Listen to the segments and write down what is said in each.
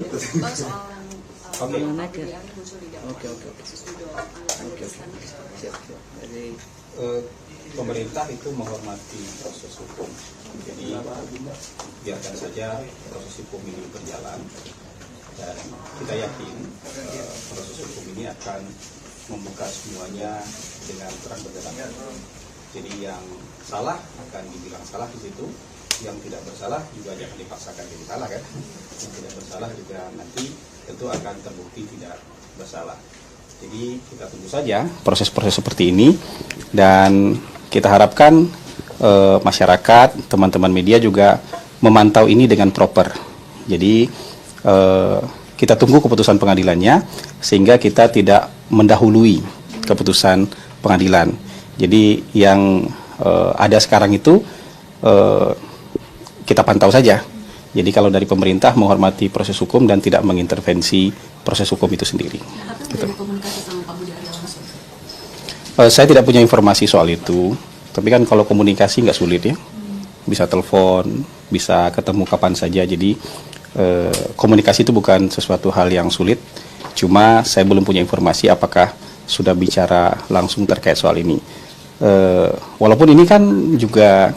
Pak, soal Bagaimana ke? yang muncul di dalam Oke. kasus Dudo, Siap. Jadi Pemerintah itu menghormati proses hukum. Jadi biarkan saja proses hukum ini berjalan, dan kita yakin proses hukum ini akan membuka semuanya dengan terang benderang. Jadi yang salah akan dibilang salah di situ, yang tidak bersalah juga jangan dipaksakan jadi salah kan. Yang tidak bersalah juga nanti tentu akan terbukti tidak bersalah. Jadi kita tunggu saja proses-proses seperti ini, dan kita harapkan masyarakat, teman-teman media juga memantau ini dengan proper. Jadi kita tunggu keputusan pengadilannya sehingga kita tidak mendahului keputusan pengadilan. Jadi yang ada sekarang itu kita pantau saja. Jadi kalau dari pemerintah menghormati proses hukum dan tidak mengintervensi proses hukum itu sendiri. Gitu. komunikasi sama Pak Budi Aryo langsung? Saya tidak punya informasi soal itu, tapi kan kalau komunikasi nggak sulit ya, bisa telepon, bisa ketemu kapan saja. Jadi komunikasi itu bukan sesuatu hal yang sulit. Cuma saya belum punya informasi apakah sudah bicara langsung terkait soal ini. Walaupun ini kan juga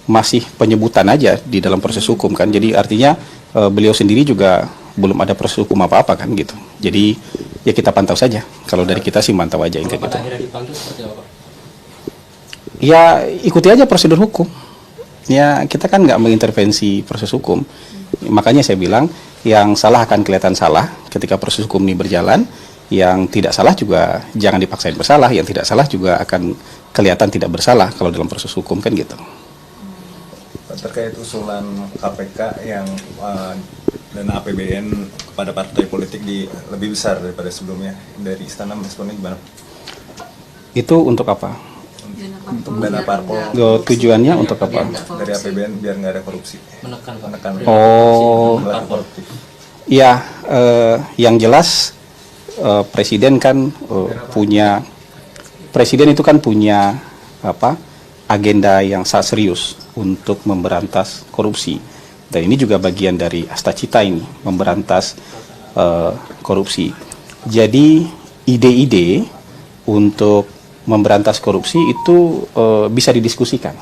masih penyebutan aja di dalam proses hukum kan. Jadi artinya beliau sendiri juga belum ada proses hukum apa-apa kan gitu. Jadi ya kita pantau saja. Kalau dari kita sih mantau aja kayak gitu. Akhirnya dipanggil seperti apa? Ya ikuti aja prosedur hukum. Ya kita kan nggak mengintervensi proses hukum. Makanya saya bilang yang salah akan kelihatan salah ketika proses hukum ini berjalan. Yang tidak salah juga jangan dipaksain bersalah. Yang tidak salah juga akan kelihatan tidak bersalah kalau dalam proses hukum kan gitu. Terkait usulan KPK yang dana APBN kepada partai politik lebih besar daripada sebelumnya, dari Istana responnya gimana? Itu untuk apa? Untuk dana parpol. Tujuannya untuk apa? Dari APBN biar nggak ada korupsi. Menekan Oh, koruptif. ya yang jelas presiden kan presiden itu kan punya agenda yang sangat serius untuk memberantas korupsi. Dan ini juga bagian dari Astacita ini, memberantas korupsi. Jadi ide-ide untuk memberantas korupsi itu bisa didiskusikan.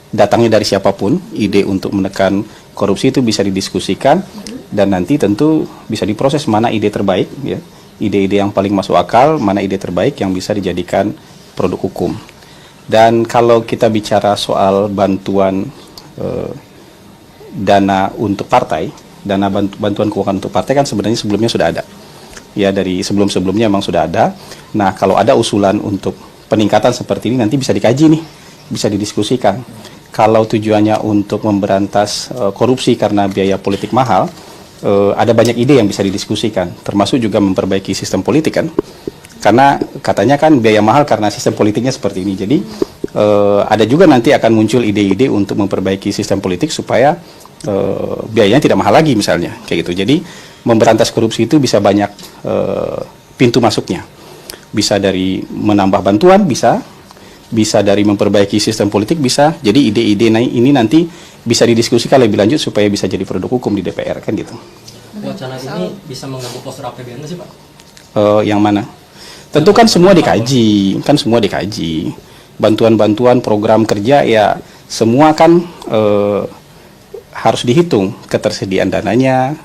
Datangnya dari siapapun, ide untuk menekan korupsi itu bisa didiskusikan, dan nanti tentu bisa diproses mana ide terbaik, ya. Ide-ide yang paling masuk akal, mana ide terbaik yang bisa dijadikan produk hukum. Dan kalau kita bicara soal bantuan dana untuk partai, dana bantuan keuangan untuk partai kan sebenarnya sebelumnya sudah ada. Ya dari sebelum-sebelumnya memang sudah ada. Nah kalau ada usulan untuk peningkatan seperti ini nanti bisa dikaji nih, bisa didiskusikan. Kalau tujuannya untuk memberantas korupsi karena biaya politik mahal, ada banyak ide yang bisa didiskusikan, termasuk juga memperbaiki sistem politik kan. Karena katanya kan biaya mahal karena sistem politiknya seperti ini. Jadi ada juga nanti akan muncul ide-ide untuk memperbaiki sistem politik supaya biayanya tidak mahal lagi misalnya kayak gitu. Jadi memberantas korupsi itu bisa banyak pintu masuknya. Bisa dari menambah bantuan, bisa dari memperbaiki sistem politik, bisa. Jadi ide-ide ini nanti bisa didiskusikan lebih lanjut supaya bisa jadi produk hukum di DPR kan gitu. Wacana ini bisa mengganggu postur APBN sih Pak? Yang mana? Tentu kan semua dikaji, bantuan-bantuan program kerja ya semua kan harus dihitung ketersediaan dananya,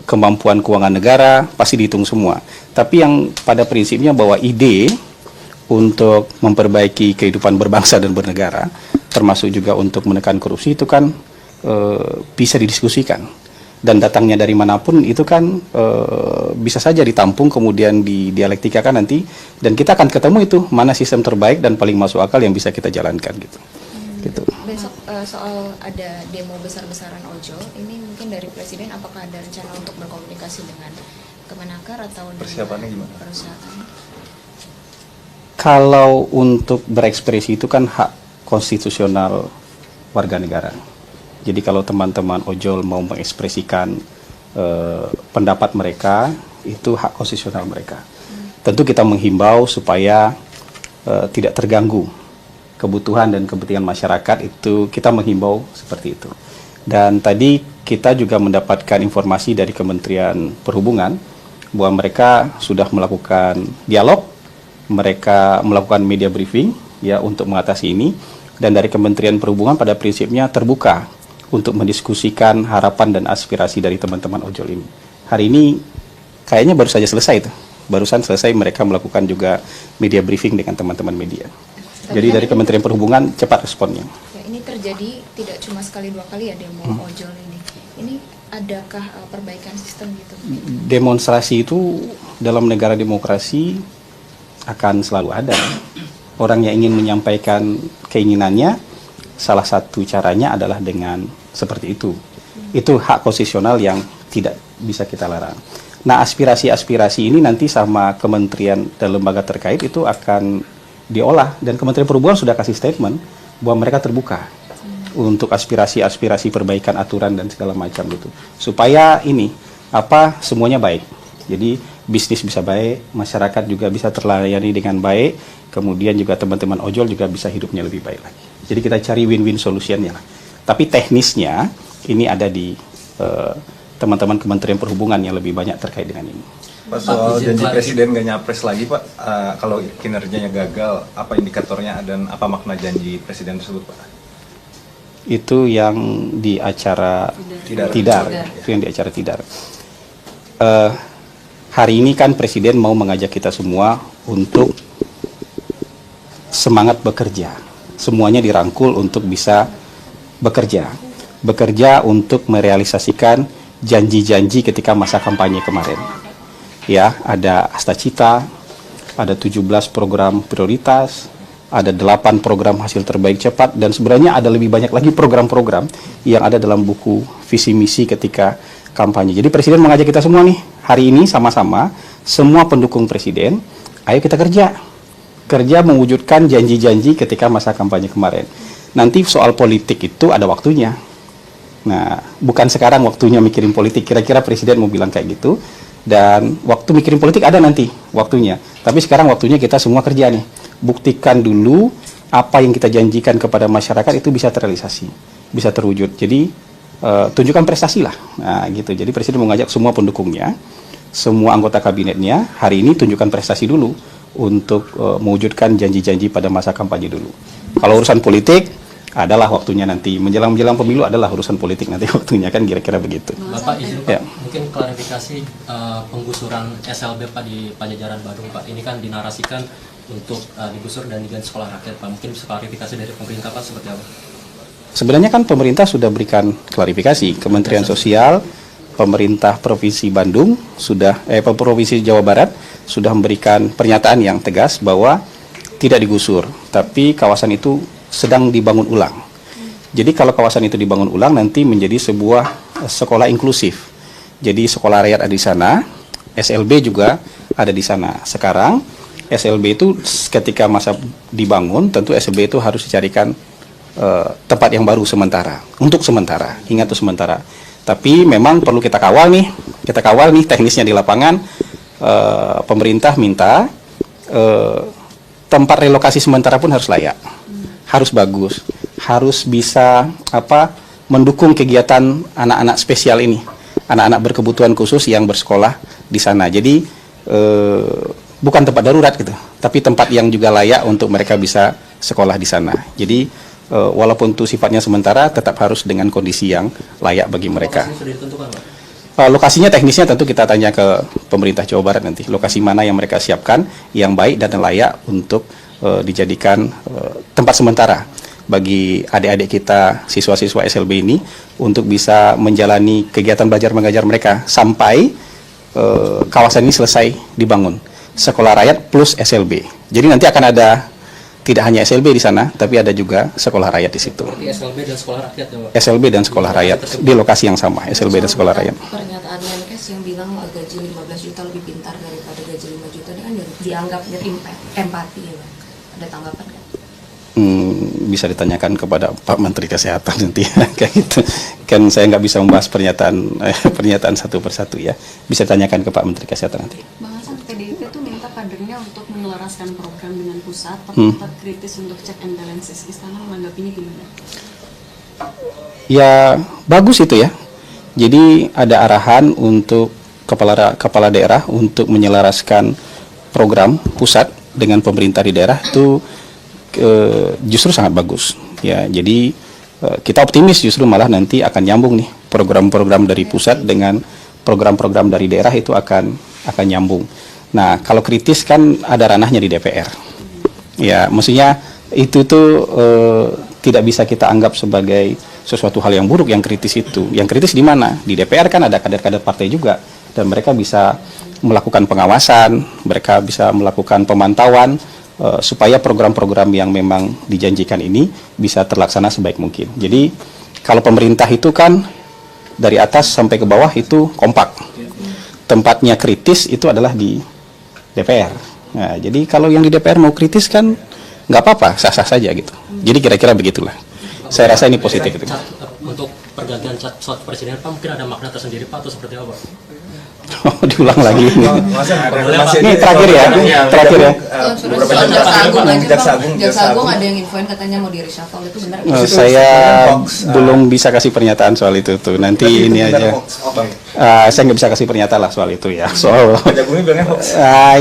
kemampuan keuangan negara pasti dihitung semua. Tapi yang pada prinsipnya bahwa ide untuk memperbaiki kehidupan berbangsa dan bernegara, termasuk juga untuk menekan korupsi itu kan bisa didiskusikan. Dan datangnya dari manapun itu kan bisa saja ditampung kemudian didialektikakan nanti, dan kita akan ketemu itu mana sistem terbaik dan paling masuk akal yang bisa kita jalankan gitu. Gitu. Besok soal ada demo besar-besaran ojol, ini mungkin dari Presiden apakah ada rencana untuk berkomunikasi dengan Kemenaker atau dengan Persiapannya gimana? perusahaan? Kalau untuk berekspresi itu kan hak konstitusional warga negara. Jadi kalau teman-teman ojol mau mengekspresikan pendapat mereka, itu hak konstitusional mereka. Tentu kita menghimbau supaya tidak terganggu kebutuhan dan kepentingan masyarakat, itu kita menghimbau seperti itu. Dan tadi kita juga mendapatkan informasi dari Kementerian Perhubungan bahwa mereka sudah melakukan dialog, mereka melakukan media briefing ya untuk mengatasi ini, dan dari Kementerian Perhubungan pada prinsipnya terbuka untuk mendiskusikan harapan dan aspirasi dari teman-teman ojol ini. Hari ini kayaknya baru saja selesai itu. Barusan selesai mereka melakukan juga media briefing dengan teman-teman media. Jadi dari Kementerian Perhubungan cepat responnya. Ya, ini terjadi tidak cuma sekali dua kali ya demo ojol ini. Ini adakah perbaikan sistem gitu? Demonstrasi itu dalam negara demokrasi akan selalu ada. Orang yang ingin menyampaikan keinginannya, salah satu caranya adalah dengan seperti itu. Itu hak konstitusional yang tidak bisa kita larang. Nah, aspirasi-aspirasi ini nanti sama kementerian dan lembaga terkait itu akan diolah, dan Kementerian Perhubungan sudah kasih statement bahwa mereka terbuka untuk aspirasi-aspirasi perbaikan aturan dan segala macam itu, supaya ini semuanya baik. Jadi bisnis bisa baik, masyarakat juga bisa terlayani dengan baik, kemudian juga teman-teman ojol juga bisa hidupnya lebih baik lagi. Jadi kita cari win-win solutionnya lah. Tapi teknisnya ini ada di teman-teman Kementerian Perhubungan yang lebih banyak terkait dengan ini. Pak, soal janji presiden nggak nyapres lagi Pak, kalau kinerjanya gagal, apa indikatornya dan apa makna janji presiden tersebut Pak? Itu yang di acara Tidar. Itu yang di acara Tidar. Hari ini kan presiden mau mengajak kita semua untuk semangat bekerja. Semuanya dirangkul untuk bisa bekerja. Bekerja untuk merealisasikan janji-janji ketika masa kampanye kemarin. Ya, ada Astacita, ada 17 program prioritas, ada 8 program hasil terbaik cepat, dan sebenarnya ada lebih banyak lagi program-program yang ada dalam buku visi misi ketika kampanye. Jadi presiden mengajak kita semua nih, hari ini sama-sama, semua pendukung presiden, ayo kita kerja mewujudkan janji-janji ketika masa kampanye kemarin. Nanti soal politik itu ada waktunya. Nah, bukan sekarang waktunya mikirin politik, kira-kira presiden mau bilang kayak gitu. Dan waktu mikirin politik ada nanti waktunya. Tapi sekarang waktunya kita semua kerja nih. Buktikan dulu apa yang kita janjikan kepada masyarakat itu bisa terrealisasi, bisa terwujud. Jadi tunjukkan prestasi lah. Nah, gitu. Jadi presiden mengajak semua pendukungnya, semua anggota kabinetnya, hari ini tunjukkan prestasi dulu untuk mewujudkan janji-janji pada masa kampanye dulu. Kalau urusan politik adalah waktunya nanti, menjelang pemilu adalah urusan politik nanti waktunya, kan kira-kira begitu. Bapak izin Pak, mungkin klarifikasi penggusuran SLB Pak di Pajajaran Badung Pak, ini kan dinarasikan untuk digusur dan diganti sekolah rakyat Pak, mungkin bisa klarifikasi dari pemerintah Pak seperti apa? Sebenarnya kan pemerintah sudah berikan klarifikasi, Kementerian Sosial, pemerintah Provinsi Bandung sudah, Provinsi Jawa Barat sudah memberikan pernyataan yang tegas bahwa tidak digusur, tapi kawasan itu sedang dibangun ulang. Jadi kalau kawasan itu dibangun ulang nanti menjadi sebuah sekolah inklusif. Jadi sekolah rakyat ada di sana, SLB juga ada di sana. Sekarang SLB itu ketika masa dibangun tentu SLB itu harus dicarikan tempat yang baru untuk sementara, ingat itu sementara. Tapi memang perlu kita kawal nih teknisnya di lapangan. Pemerintah minta tempat relokasi sementara pun harus layak, harus bagus, harus bisa mendukung kegiatan anak-anak spesial ini, anak-anak berkebutuhan khusus yang bersekolah di sana. Jadi bukan tempat darurat gitu, tapi tempat yang juga layak untuk mereka bisa sekolah di sana. Jadi walaupun itu sifatnya sementara, tetap harus dengan kondisi yang layak bagi mereka. Lokasinya sudah ditentukan Pak? Lokasinya teknisnya tentu kita tanya ke pemerintah Jawa Barat nanti, lokasi mana yang mereka siapkan yang baik dan layak untuk dijadikan tempat sementara bagi adik-adik kita, siswa-siswa SLB ini untuk bisa menjalani kegiatan belajar mengajar mereka sampai kawasan ini selesai dibangun, sekolah rakyat plus SLB. Jadi nanti akan ada tidak hanya SLB di sana, tapi ada juga sekolah rakyat di situ. Berarti SLB dan sekolah rakyat ya Pak? SLB dan sekolah rakyat di lokasi yang sama, SLB dan sekolah rakyat. Pernyataan Menkes yang bilang gaji 15 juta lebih pintar daripada gaji 5 juta ini kan dianggapnya empati ya Pak. Ada tanggapan nggak? Bisa ditanyakan kepada Pak Menteri Kesehatan nanti ya, kayak gitu. Kan saya nggak bisa membahas pernyataan satu persatu ya. Bisa ditanyakan ke Pak Menteri Kesehatan nanti. Bang Hasan, PDIP tuh minta kadernya untuk menyelaraskan program dengan pusat, tapi tetap kritis untuk check and balances. Istana menanggapinya gimana? ya bagus itu ya. Jadi ada arahan untuk kepala daerah untuk menyelaraskan program pusat dengan pemerintah di daerah itu justru sangat bagus ya. Jadi kita optimis justru malah nanti akan nyambung nih program-program dari pusat dengan program-program dari daerah itu akan nyambung. Nah, kalau kritis kan ada ranahnya di DPR. Ya, maksudnya itu tuh tidak bisa kita anggap sebagai sesuatu hal yang buruk yang kritis itu. Yang kritis di mana? Di DPR kan ada kader-kader partai juga dan mereka bisa melakukan pengawasan, mereka bisa melakukan pemantauan supaya program-program yang memang dijanjikan ini bisa terlaksana sebaik mungkin. Jadi kalau pemerintah itu kan dari atas sampai ke bawah itu kompak. Tempatnya kritis itu adalah di DPR. Nah, jadi kalau yang di DPR mau kritis kan nggak apa-apa, sah-sah saja gitu. Jadi kira-kira begitulah. Saya rasa ini positif itu. Untuk pergantian pesawat presiden Pak mungkin ada makna tersendiri Pak atau seperti apa Pak? Oh, diulang lagi. Ini terakhir ya. Jaksa Agung ada yang infoin katanya mau di reshuffle, itu benar? Saya belum bisa kasih pernyataan soal itu tuh. Nanti ini aja. Saya nggak bisa kasih pernyataan lah soal itu ya. Soal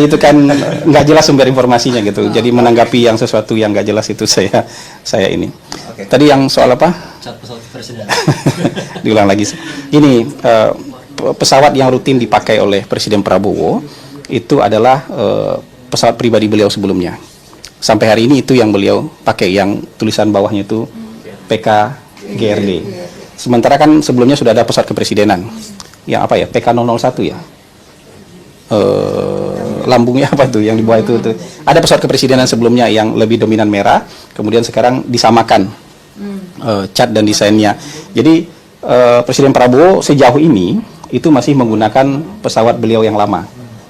itu kan nggak jelas sumber informasinya gitu. Jadi menanggapi yang sesuatu yang nggak jelas itu saya ini. Tadi yang soal apa? Pesawat presiden. Diulang lagi. Ini pesawat yang rutin dipakai oleh Presiden Prabowo itu adalah pesawat pribadi beliau sebelumnya. Sampai hari ini itu yang beliau pakai, yang tulisan bawahnya itu PKGRD. Sementara kan sebelumnya sudah ada pesawat kepresidenan. Yang apa ya? PK001 ya. Lambungnya apa tuh yang di bawah itu? Ada pesawat kepresidenan sebelumnya yang lebih dominan merah, kemudian sekarang disamakan cat dan desainnya. Jadi Presiden Prabowo sejauh ini itu masih menggunakan pesawat beliau yang lama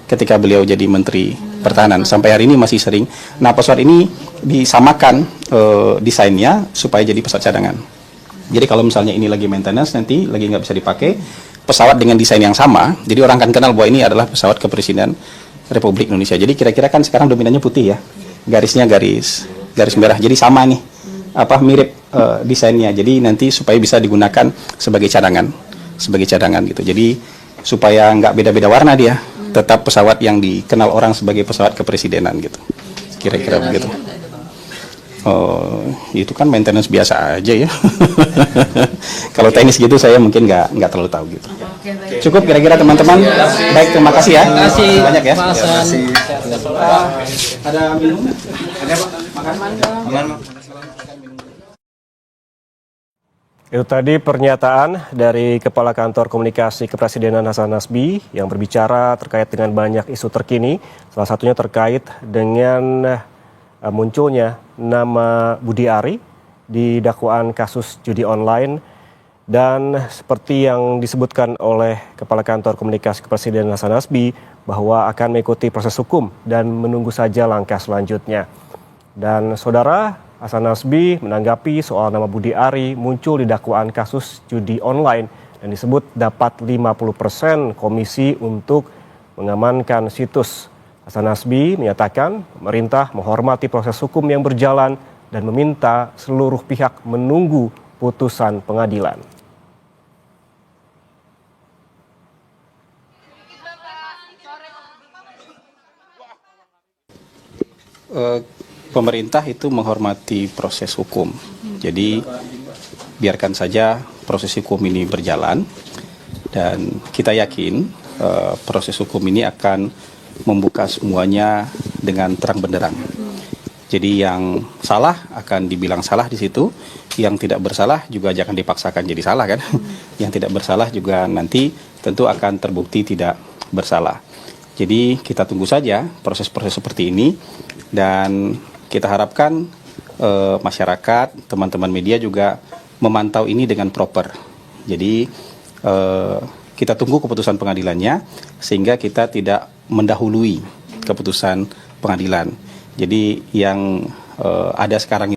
ketika beliau jadi Menteri Pertahanan. Sampai hari ini masih sering. Nah, pesawat ini disamakan desainnya supaya jadi pesawat cadangan. Jadi kalau misalnya ini lagi maintenance, nanti lagi nggak bisa dipakai, pesawat dengan desain yang sama, jadi orang akan kenal bahwa ini adalah pesawat kepresiden Republik Indonesia. Jadi kira-kira kan sekarang dominannya putih ya, garisnya garis merah. Jadi sama nih, mirip desainnya. Jadi nanti supaya bisa digunakan sebagai cadangan gitu. Jadi supaya nggak beda-beda warna dia, tetap pesawat yang dikenal orang sebagai pesawat kepresidenan gitu. Kira-kira begitu. Itu kan maintenance biasa aja ya. Kalau teknis gitu saya mungkin nggak terlalu tahu gitu. Cukup kira-kira teman-teman. Baik, terima kasih ya. Terima kasih banyak ya. Terima kasih. Ada minum? Ada Pak? Makan? Itu tadi pernyataan dari Kepala Kantor Komunikasi Kepresidenan Hasan Nasbi yang berbicara terkait dengan banyak isu terkini, salah satunya terkait dengan munculnya nama Budi Ari di dakwaan kasus judi online, dan seperti yang disebutkan oleh Kepala Kantor Komunikasi Kepresidenan Hasan Nasbi bahwa akan mengikuti proses hukum dan menunggu saja langkah selanjutnya. Dan saudara, Hasan Nasbi menanggapi soal nama Budi Ari muncul di dakwaan kasus judi online dan disebut dapat 50% komisi untuk mengamankan situs. Hasan Nasbi menyatakan pemerintah menghormati proses hukum yang berjalan dan meminta seluruh pihak menunggu putusan pengadilan. Pemerintah itu menghormati proses hukum. Jadi biarkan saja proses hukum ini berjalan dan kita yakin proses hukum ini akan membuka semuanya dengan terang benderang. Jadi yang salah akan dibilang salah di situ, yang tidak bersalah juga jangan dipaksakan jadi salah kan. Yang tidak bersalah juga nanti tentu akan terbukti tidak bersalah. Jadi kita tunggu saja proses-proses seperti ini dan kita harapkan masyarakat, teman-teman media juga memantau ini dengan proper. Jadi kita tunggu keputusan pengadilannya sehingga kita tidak mendahului keputusan pengadilan. Jadi yang ada sekarang